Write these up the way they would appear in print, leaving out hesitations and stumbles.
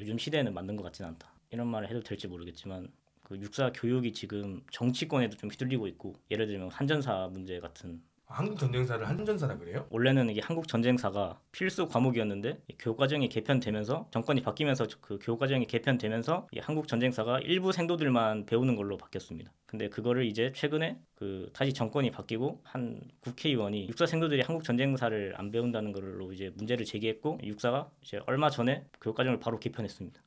요즘 시대에는 맞는 것 같지는 않다. 이런 말을 해도 될지 모르겠지만 그 육사 교육이 지금 정치권에도 좀 휘둘리고 있고 예를 들면 한전사 문제 같은 한국 전쟁사를 한전사라 그래요? 원래는 이게 한국 전쟁사가 필수 과목이었는데 교육 과정이 개편되면서 정권이 바뀌면서 그 교육 과정이 개편되면서 이 한국 전쟁사가 일부 생도들만 배우는 걸로 바뀌었습니다. 근데 그거를 이제 최근에 그 다시 정권이 바뀌고 한 국회의원이 육사 생도들이 한국 전쟁사를 안 배운다는 걸로 이제 문제를 제기했고 육사가 이제 얼마 전에 교육 과정을 바로 개편했습니다.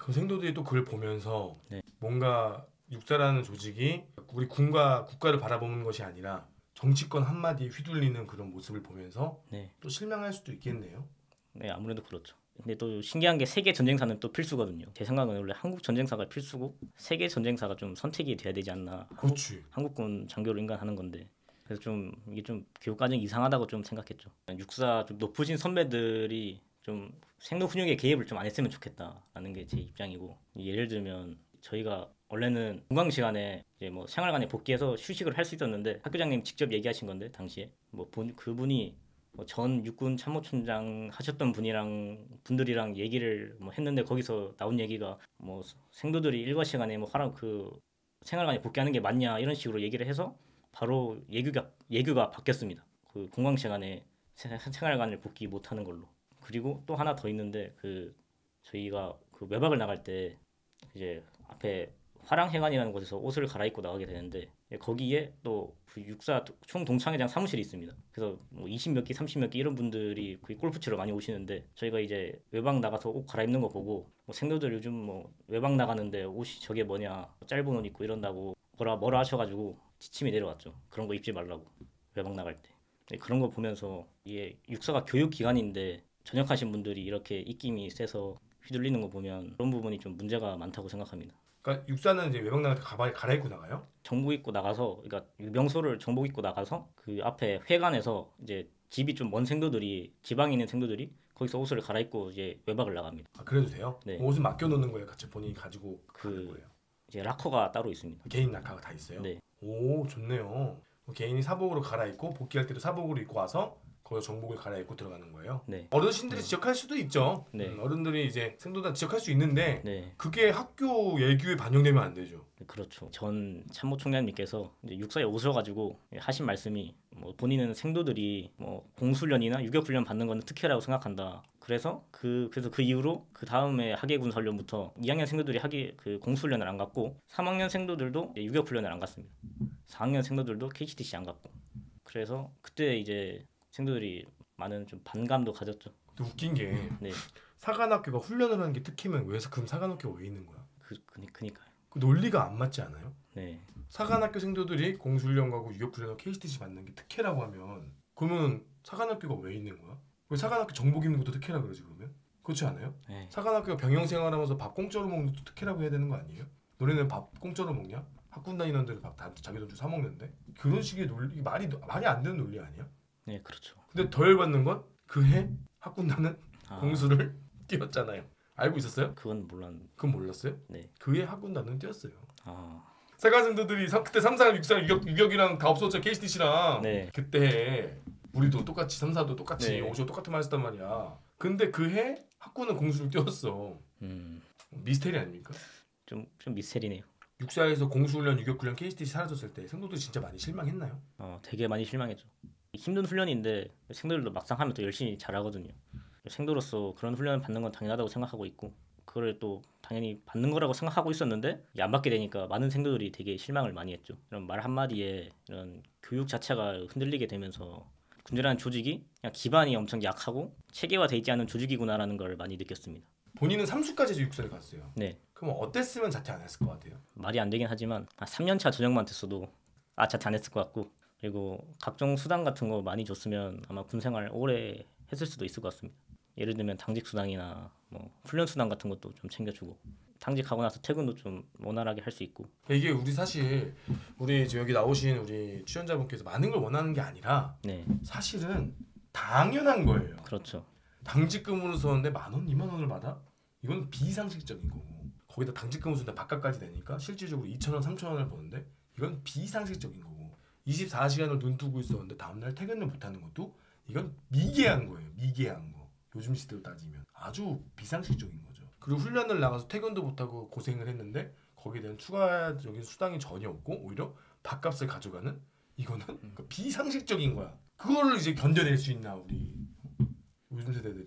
그 생도들이 또 그걸 보면서 네. 뭔가 육사라는 조직이 우리 군과 국가를 바라보는 것이 아니라 정치권 한마디에 휘둘리는 그런 모습을 보면서 네. 또 실망할 수도 있겠네요. 네, 아무래도 그렇죠. 근데 또 신기한 게 세계 전쟁사는 또 필수거든요. 제 생각은 원래 한국 전쟁사가 필수고 세계 전쟁사가 좀 선택이 돼야 되지 않나. 그렇지. 한국군 장교로 인간하는 건데. 그래서 좀 이게 좀 교육 과정이 이상하다고 좀 생각했죠. 육사 좀 높으신 선배들이 좀 생로 훈육에 개입을 좀 안 했으면 좋겠다라는 게 제 입장이고 예를 들면 저희가 원래는 공강 시간에 이제 뭐 생활관에 복귀해서 휴식을 할 수 있었는데 학교장님 직접 얘기하신 건데 당시에 뭐 그분이 뭐전 육군 참모총장 하셨던 분들이랑 얘기를 뭐 했는데 거기서 나온 얘기가 뭐 생도들이 일과 시간에 뭐 화랑 그 생활관에 복귀하는 게 맞냐 이런 식으로 얘기를 해서 바로 예규가 바뀌었습니다. 그 공강 시간에 생활관을 복귀 못하는 걸로. 그리고 또 하나 더 있는데 그 저희가 그 외박을 나갈 때 이제 앞에 화랑해관이라는 곳에서 옷을 갈아입고 나가게 되는데 거기에 또 그 육사 총동창회장 사무실이 있습니다. 그래서 뭐 20몇 기, 30몇 기 이런 분들이 거기 골프 치러 많이 오시는데 저희가 이제 외박 나가서 옷 갈아입는 거 보고 뭐 생도들 요즘 뭐 외박 나가는데 옷이 저게 뭐냐 짧은 옷 입고 이런다고 뭐라 하셔가지고 지침이 내려왔죠. 그런 거 입지 말라고 외박 나갈 때. 그런 거 보면서 이게 육사가 교육기관인데 전역하신 분들이 이렇게 입김이 세서 휘둘리는 거 보면 그런 부분이 좀 문제가 많다고 생각합니다. 그러니까 육사는 이제 외박 나갈 때 가발 갈아입고 나가요? 정복 입고 나가서 그러니까 명소를 정복 입고 나가서 그 앞에 회관에서 이제 집이 좀 먼 생도들이 지방에 있는 생도들이 거기서 옷을 갈아입고 이제 외박을 나갑니다. 아, 그래도 돼요? 네, 옷을 맡겨 놓는 거예요? 같이 본인이 가지고 가는 그 거예요? 이제 락커가 따로 있습니다. 개인 낙하가 다 있어요? 네, 오, 좋네요. 개인이 사복으로 갈아입고 복귀할 때도 사복으로 입고 와서 거기서 정복을 갈아입고 들어가는 거예요. 네, 어르신들이 지적할 수도 있죠. 네, 어른들이 이제 생도단 지적할 수 있는데 네. 그게 학교 예규에 반영되면 안 되죠. 그렇죠. 전 참모총장님께서 이제 육사에 오셔가지고 하신 말씀이 뭐 본인은 생도들이 뭐 공수련이나 유격훈련 받는 거는 특혜라고 생각한다. 그래서 그 이후로 그 다음에 하계군사훈련부터 2학년 생도들이 그 공수훈련을 안 갔고 3학년 생도들도 이제 유격훈련을 안 갔습니다. 4학년 생도들도 KCTC 안 갔고 그래서 그때 이제 생도들이 많은 좀 반감도 가졌죠. 근데 웃긴 게 네, 사관학교가 훈련을 하는 게 특히면 왜 그럼 사관학교가 왜 있는 거야? 그니까요. 그 논리가 안 맞지 않아요? 네, 사관학교 생도들이 공수훈련 가고 유격훈련 KCTC 받는 게 특혜라고 하면 그러면 사관학교가 왜 있는 거야? 왜 사관학교 정복 입는 것도 특혜라 그러지 그러면? 그렇지 않아요? 네, 사관학교가 병영 생활하면서 밥 공짜로 먹는 것도 특혜라고 해야 되는 거 아니에요? 너네는 밥 공짜로 먹냐? 학군 다니는 데는 밥 다 자기 돈 주고 사 먹는데 그런 식의 논리 말이 안 되는 논리 아니야? 네, 그렇죠. 근데 더 열받는 건 그 해 학군단은 아, 공수를 뛰었잖아요. 알고 있었어요? 그건 몰랐는데. 그건 몰랐어요? 네, 그 해 학군단은 뛰었어요. 아, 사관생도들이 그때 3, 4, 6, 4, 유격이랑 다 없었죠. KCTC랑 네. 그때 해 우리도 똑같이 3, 4도 똑같이 네. 5시 똑같은 말 했단 말이야. 근데 그 해 학군은 공수를 뛰었어. 음, 미스테리 아닙니까? 좀 미스테리네요. 육사에서 공수훈련, 유격훈련, KCTC 사라졌을 때 생도들이 진짜 많이 실망했나요? 되게 많이 실망했죠. 힘든 훈련인데 생도들도 막상 하면 또 열심히 잘하거든요. 생도로서 그런 훈련을 받는 건 당연하다고 생각하고 있고 그걸 또 당연히 받는 거라고 생각하고 있었는데 이게 안 받게 되니까 많은 생도들이 되게 실망을 많이 했죠. 이런 말 한마디에 이런 교육 자체가 흔들리게 되면서 군대라는 조직이 그냥 기반이 엄청 약하고 체계화돼 있지 않은 조직이구나라는 걸 많이 느꼈습니다. 본인은 삼수까지 육사를 갔어요. 네, 그럼 어땠으면 자퇴 안 했을 것 같아요? 말이 안 되긴 하지만 3년차 전역만 됐어도 자퇴 안 했을 것 같고 그리고 각종 수당 같은 거 많이 줬으면 아마 군 생활 오래 했을 수도 있을 것 같습니다. 예를 들면 당직 수당이나 뭐 훈련 수당 같은 것도 좀 챙겨주고 당직하고 나서 퇴근도 좀 원활하게 할 수 있고. 이게 우리 사실 우리 이제 여기 나오신 우리 출연자분께서 많은 걸 원하는 게 아니라 네, 사실은 당연한 거예요. 그렇죠. 당직금으로 썼는데 10,000원, 20,000원을 받아? 이건 비상식적인 거고 거기다 당직금을 쓰는데 바깥까지 되니까 실질적으로 2,000원, 3,000원을 버는데 이건 비상식적인 거고 24시간을 눈 뜨고 있었는데 다음날 퇴근을 못하는 것도 이건 미개한 거예요. 미개한 거. 요즘 시대로 따지면 아주 비상식적인 거죠. 그리고 훈련을 나가서 퇴근도 못하고 고생을 했는데 거기에 대한 추가적인 수당이 전혀 없고 오히려 밥값을 가져가는 이거는 그러니까 비상식적인 거야. 그거를 이제 견뎌낼 수 있나 우리 요즘 세대들이.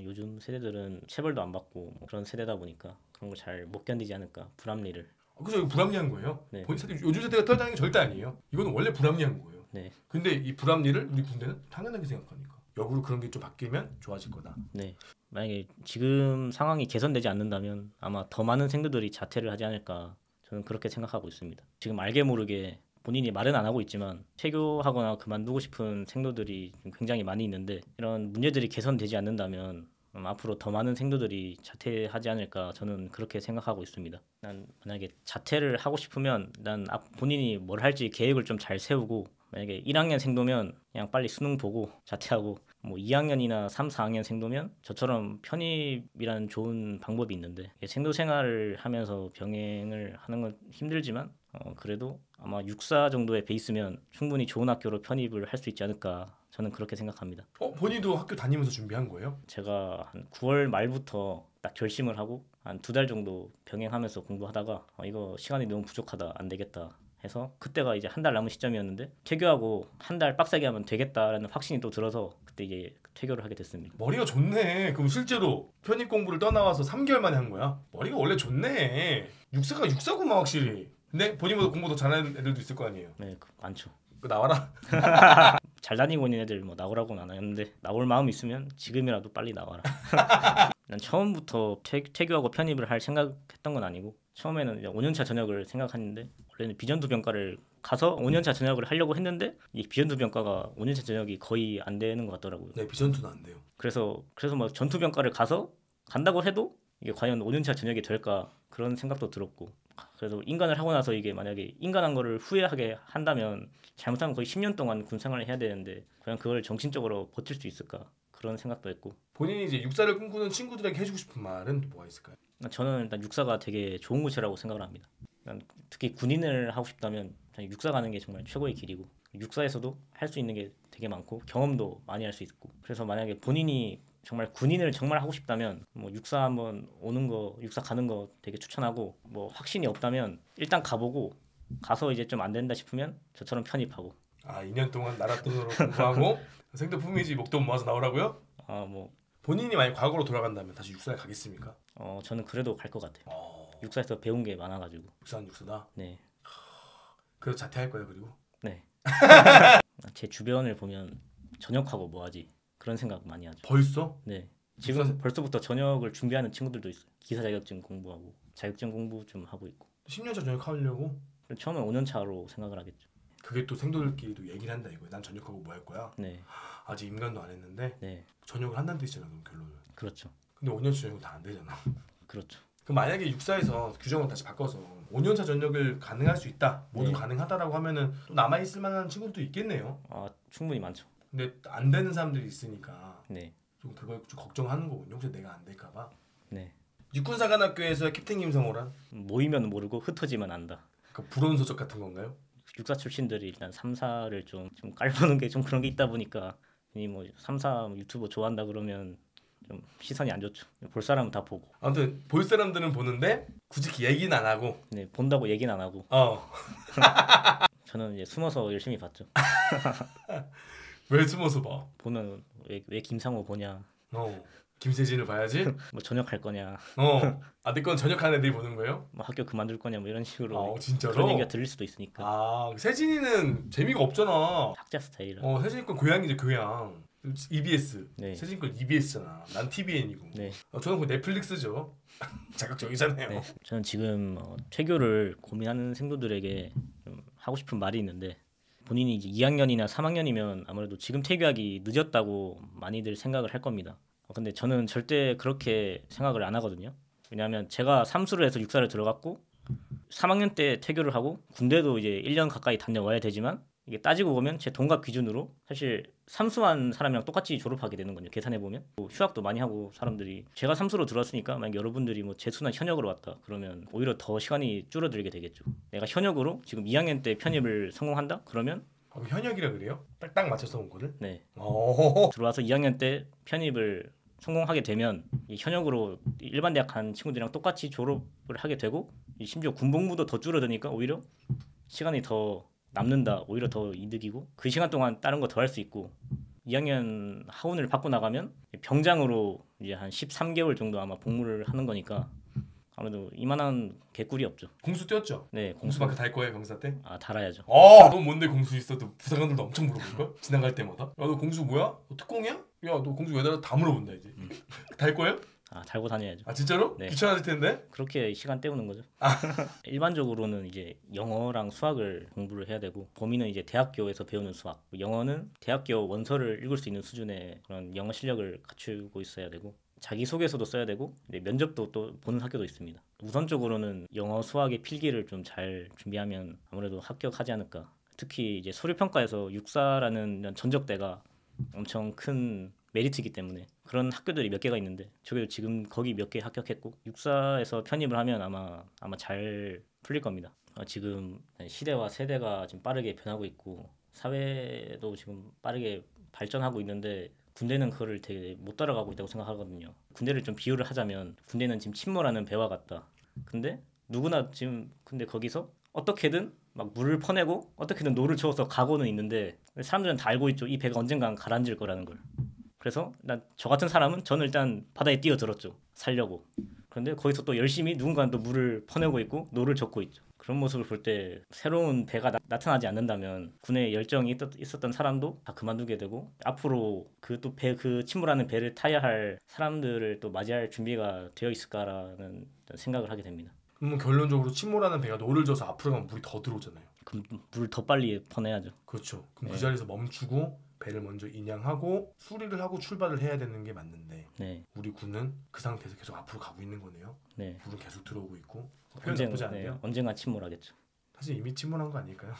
요즘 세대들은 체벌도 안 받고 뭐 그런 세대다 보니까 그런 걸 잘 못 견디지 않을까. 불합리를. 그죠? 이거 불합리한 거예요. 네. 본인 세대 요즘 세대가 떨어지는 게 절대 아니에요. 이거는 원래 불합리한 거예요. 네. 근데 이 불합리를 우리 군대는 당연하게 생각하니까 역으로 그런 게 좀 바뀌면 좋아질 거다. 네. 만약에 지금 상황이 개선되지 않는다면 아마 더 많은 생도들이 자퇴를 하지 않을까 저는 그렇게 생각하고 있습니다. 지금 알게 모르게 본인이 말은 안 하고 있지만 퇴교하거나 그만두고 싶은 생도들이 굉장히 많이 있는데 이런 문제들이 개선되지 않는다면 앞으로 더 많은 생도들이 자퇴하지 않을까 저는 그렇게 생각하고 있습니다. 난 만약에 자퇴를 하고 싶으면 난 본인이 뭘 할지 계획을 좀 잘 세우고 만약에 1학년 생도면 그냥 빨리 수능 보고 자퇴하고 뭐 2학년이나 3, 4학년 생도면 저처럼 편입이라는 좋은 방법이 있는데 생도 생활을 하면서 병행을 하는 건 힘들지만 그래도 아마 6사 정도의 베이스면 충분히 좋은 학교로 편입을 할 수 있지 않을까 저는 그렇게 생각합니다. 본인도 학교 다니면서 준비한 거예요? 제가 한 9월 말부터 딱 결심을 하고 한 2달 정도 병행하면서 공부하다가 이거 시간이 너무 부족하다 안 되겠다 해서 그때가 이제 한 달 남은 시점이었는데 퇴교하고 한 달 빡세게 하면 되겠다라는 확신이 또 들어서 그때 이제 퇴교를 하게 됐습니다. 머리가 좋네. 그럼 실제로 편입 공부를 떠나와서 3개월 만에 한 거야? 머리가 원래 좋네. 육사가 육사구만 확실히. 근데 본인보다 공부 더 잘하는 애들도 있을 거 아니에요? 네, 많죠. 나와라. 잘 다니고 있는 애들 뭐 나오라고는 안 하는데 나올 마음 있으면 지금이라도 빨리 나와라. 난 처음부터 퇴교하고 편입을 할 생각했던 건 아니고 처음에는 5년차 전역을 생각했는데 원래는 비전투 병과를 가서 5년차 전역을 하려고 했는데 이 비전투 병과가 5년차 전역이 거의 안 되는 것 같더라고요. 네, 비전투는 안 돼요. 그래서 뭐 전투 병과를 가서 간다고 해도 이게 과연 5년차 전역이 될까 그런 생각도 들었고 그래서 인간을 하고 나서 이게 만약에 인간한 거를 후회하게 한다면 잘못하면 거의 10년 동안 군 생활을 해야 되는데 과연 그걸 정신적으로 버틸 수 있을까 그런 생각도 했고 본인이 이제 육사를 꿈꾸는 친구들에게 해주고 싶은 말은 뭐가 있을까요? 저는 일단 육사가 되게 좋은 곳이라고 생각을 합니다. 특히 군인을 하고 싶다면 육사 가는 게 정말 최고의 길이고 육사에서도 할 수 있는 게 되게 많고 경험도 많이 할 수 있고 그래서 만약에 본인이 정말 군인을 정말 하고 싶다면 뭐 육사 한번 오는 거 육사 가는 거 되게 추천하고 뭐 확신이 없다면 일단 가보고 가서 이제 좀 안 된다 싶으면 저처럼 편입하고 2년 동안 나라 돈으로 공부하고 생도 품위지 목돈 모아서 나오라고요? 뭐 본인이 만약 과거로 돌아간다면 다시 육사에 가겠습니까? 저는 그래도 갈 것 같아요. 육사에서 배운 게 많아가지고. 육사는 육사다. 네. 그래서 자퇴할 거야 그리고. 네. 제 주변을 보면 전역하고 뭐하지 그런 생각 많이 하죠. 벌써? 네. 지금 벌써부터 전역을 준비하는 친구들도 있어요. 기사 자격증 공부하고 자격증 공부 좀 하고 있고. 10년차 전역하려고? 처음엔 5년 차로 생각을 하겠죠. 그게 또 생도들끼리도 얘기를 한다 이거야. 난 전역하고 뭐 할 거야? 네. 아직 임관도 안 했는데 네. 전역을 한다는 뜻이잖아 그럼 결론은. 그렇죠. 근데 5년차 전역은 다 안 되잖아. 그렇죠. 그럼 만약에 육사에서 규정을 다시 바꿔서 5년차 전역을 가능할 수 있다. 모두 네. 가능하다라고 하면은 또 남아 있을 만한 친구들도 있겠네요. 충분히 많죠. 근데 안 되는 사람들이 있으니까 네. 좀 그걸 좀 걱정하는 거군요. 혹시 내가 안 될까 봐. 네. 육군사관학교에서 캡틴 김성호란 모이면 모르고 흩어지면 안다. 그 불온 서적 같은 건가요? 육사 출신들이 일단 3사를 좀 깔보는 게 좀 그런 게 있다 보니까 이 뭐 3사 유튜버 좋아한다 그러면 좀 시선이 안 좋죠. 볼 사람은 다 보고. 아무튼 볼 사람들은 보는데 굳이 얘기는 안 하고. 네, 본다고 얘기는 안 하고. 저는 이제 숨어서 열심히 봤죠. 왜 숨어서 봐? 보면 왜 김상호 보냐. 김세진을 봐야지. 뭐 전역할 거냐. 내 건 전역하는 애들이 보는 거예요? 뭐 학교 그만둘 거냐 뭐 이런 식으로. 진짜로? 그런 얘기가 들릴 수도 있으니까. 세진이는 재미가 없잖아. 학자 스타일이라. 세진이 건 교양이지 교양. EBS. 네. 세진이 건 EBS잖아. 난 TVN이고. 네. 저는 그 넷플릭스죠. 자극적이잖아요. 네. 저는 지금 퇴교를 고민하는 생도들에게 좀 하고 싶은 말이 있는데 본인이 이제 2학년이나 3학년이면 아무래도 지금 퇴교하기 늦었다고 많이들 생각을 할 겁니다. 근데 저는 절대 그렇게 생각을 안 하거든요. 왜냐하면 제가 삼수를 해서 육사를 들어갔고 3학년 때 퇴교를 하고 군대도 이제 1년 가까이 다녀와야 되지만 이게 따지고 보면 제 동갑 기준으로 사실 삼수한 사람이랑 똑같이 졸업하게 되는 거죠. 계산해 보면 휴학도 많이 하고 사람들이 제가 삼수로 들어왔으니까 만약 여러분들이 뭐 재수나 현역으로 왔다 그러면 오히려 더 시간이 줄어들게 되겠죠. 내가 현역으로 지금 2학년 때 편입을 성공한다 그러면 현역이라 그래요? 딱 맞춰서 온 거를? 네. 오. 들어와서 2학년 때 편입을 성공하게 되면 이 현역으로 일반 대학 간 친구들이랑 똑같이 졸업을 하게 되고 심지어 군복무도 더 줄어드니까 오히려 시간이 더 남는다. 오히려 더 이득이고 그 시간 동안 다른 거 더 할 수 있고 2학년 하원을 받고 나가면 병장으로 이제 한 13개월 정도 아마 복무를 하는 거니까 아무래도 이만한 개꿀이 없죠. 공수 뛰었죠? 네, 공수 마크 달 거예요 병사 때? 아 달아야죠. 너 뭔데 공수 있어도 부사관들도 엄청 물어볼걸? 지나갈 때마다 야 너 공수 뭐야? 너 특공이야? 야 너 공수 왜 달아? 다 물어본다 이제. 달 거예요? 아 달고 다녀야죠. 아 진짜로? 네. 귀찮아질 텐데? 그렇게 시간 때우는 거죠. 일반적으로는 이제 영어랑 수학을 공부를 해야 되고 범위는 이제 대학교에서 배우는 수학, 영어는 대학교 원서를 읽을 수 있는 수준의 그런 영어 실력을 갖추고 있어야 되고 자기소개서도 써야 되고 면접도 또 보는 학교도 있습니다. 우선적으로는 영어 수학의 필기를 좀 잘 준비하면 아무래도 합격하지 않을까. 특히 이제 서류평가에서 육사라는 전적대가 엄청 큰 메리트이기 때문에 그런 학교들이 몇 개가 있는데 저도 지금 거기 몇 개 합격했고 육사에서 편입을 하면 아마 잘 풀릴 겁니다. 지금 시대와 세대가 지금 빠르게 변하고 있고 사회도 지금 빠르게 발전하고 있는데 군대는 그거를 되게 못 따라가고 있다고 생각하거든요. 군대를 좀 비유를 하자면 군대는 지금 침몰하는 배와 같다. 근데 누구나 지금 근데 거기서 어떻게든 막 물을 퍼내고 어떻게든 노를 저어서 가고는 있는데 사람들은 다 알고 있죠. 이 배가 언젠간 가라앉을 거라는 걸. 그래서 저 같은 사람은 저는 일단 바다에 뛰어들었죠. 살려고. 그런데 거기서 또 열심히 누군가는 또 물을 퍼내고 있고 노를 젓고 있죠. 그런 모습을 볼 때 새로운 배가 나타나지 않는다면 군에 열정이 있었던 사람도 다 그만두게 되고 앞으로 그 침몰하는 배를 타야 할 사람들을 또 맞이할 준비가 되어 있을까라는 생각을 하게 됩니다. 그러면 결론적으로 침몰하는 배가 노를 져서 앞으로 가면 물이 더 들어오잖아요. 그럼 물을 더 빨리 퍼내야죠. 그렇죠. 그럼 네. 그 자리에서 멈추고 배를 먼저 인양하고 수리를 하고 출발을 해야 되는 게 맞는데 네, 우리 군은 그 상태에서 계속 앞으로 가고 있는 거네요. 네. 물은 계속 들어오고 있고 표현 나쁘지 않네요. 언젠가 침몰하겠죠. 사실 이미 침몰한 거 아닐까요?